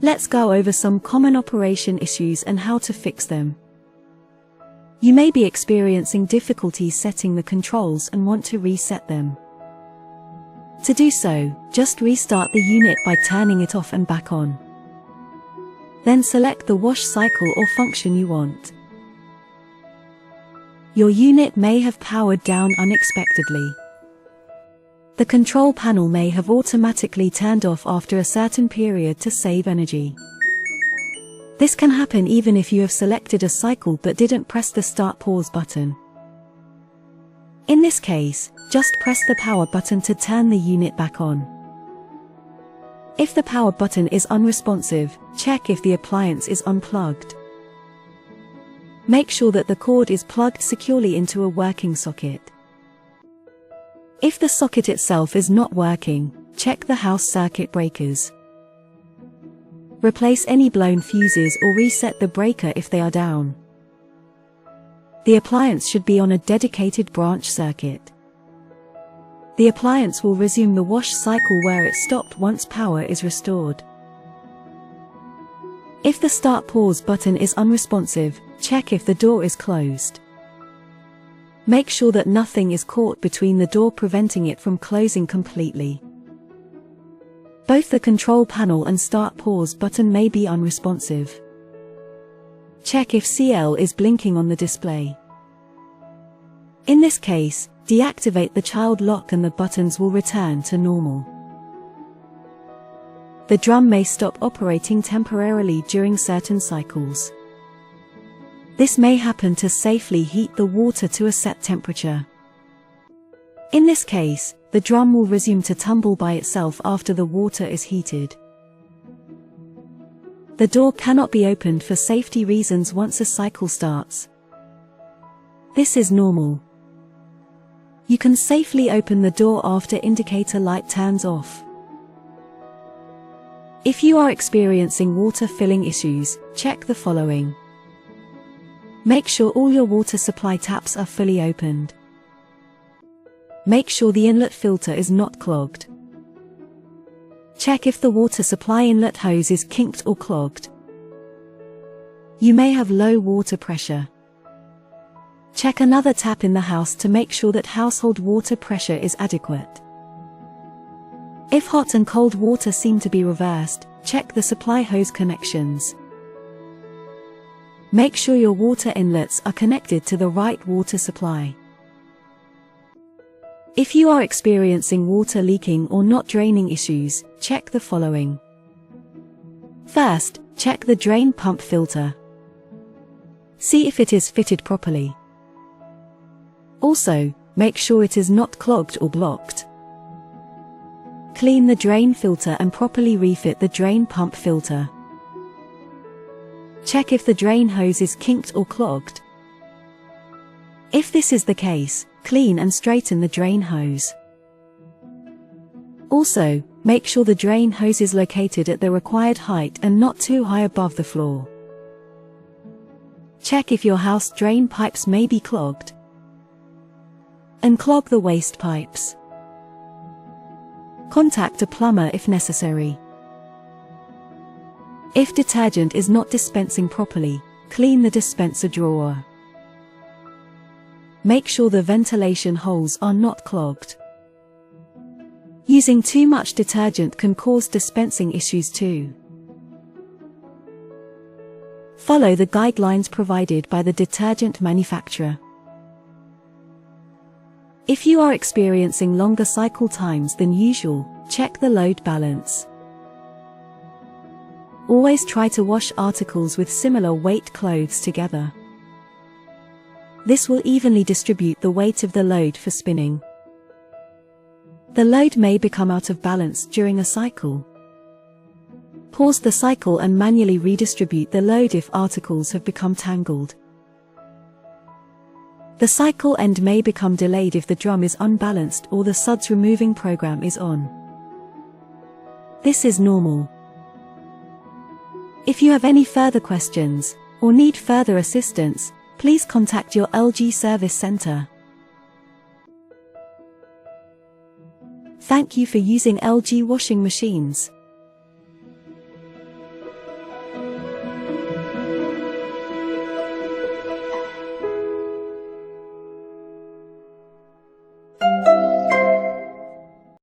Let's go over some common operation issues and how to fix them. You may be experiencing difficulties setting the controls and want to reset them. To do so, just restart the unit by turning it off and back on. Then select the wash cycle or function you want. Your unit may have powered down unexpectedly. The control panel may have automatically turned off after a certain period to save energy. This can happen even if you have selected a cycle but didn't press the start/pause button. In this case, just press the power button to turn the unit back on. If the power button is unresponsive, check if the appliance is unplugged. Make sure that the cord is plugged securely into a working socket. If the socket itself is not working, check the house circuit breakers. Replace any blown fuses or reset the breaker if they are down. The appliance should be on a dedicated branch circuit. The appliance will resume the wash cycle where it stopped once power is restored. If the start/pause button is unresponsive, check if the door is closed. Make sure that nothing is caught between the door preventing it from closing completely. Both the control panel and start/pause button may be unresponsive. Check if CL is blinking on the display. In this case, deactivate the child lock and the buttons will return to normal. The drum may stop operating temporarily during certain cycles. This may happen to safely heat the water to a set temperature. In this case, the drum will resume to tumble by itself after the water is heated. The door cannot be opened for safety reasons once a cycle starts. This is normal. You can safely open the door after indicator light turns off. If you are experiencing water filling issues, check the following. Make sure all your water supply taps are fully opened. Make sure the inlet filter is not clogged. Check if the water supply inlet hose is kinked or clogged. You may have low water pressure. Check another tap in the house to make sure that household water pressure is adequate. If hot and cold water seem to be reversed, check the supply hose connections. Make sure your water inlets are connected to the right water supply. If you are experiencing water leaking or not draining issues, check the following. First, check the drain pump filter. See if it is fitted properly. Also, make sure it is not clogged or blocked. Clean the drain filter and properly refit the drain pump filter. Check if the drain hose is kinked or clogged. If this is the case, clean and straighten the drain hose. Also, make sure the drain hose is located at the required height and not too high above the floor. Check if your house drain pipes may be clogged. Unclog the waste pipes. Contact a plumber if necessary. If detergent is not dispensing properly, clean the dispenser drawer. Make sure the ventilation holes are not clogged. Using too much detergent can cause dispensing issues too. Follow the guidelines provided by the detergent manufacturer. If you are experiencing longer cycle times than usual, check the load balance. Always try to wash articles with similar weight clothes together. This will evenly distribute the weight of the load for spinning. The load may become out of balance during a cycle. Pause the cycle and manually redistribute the load if articles have become tangled. The cycle end may become delayed if the drum is unbalanced or the suds removing program is on. This is normal. If you have any further questions, or need further assistance, please contact your LG Service Center. Thank you for using LG washing machines.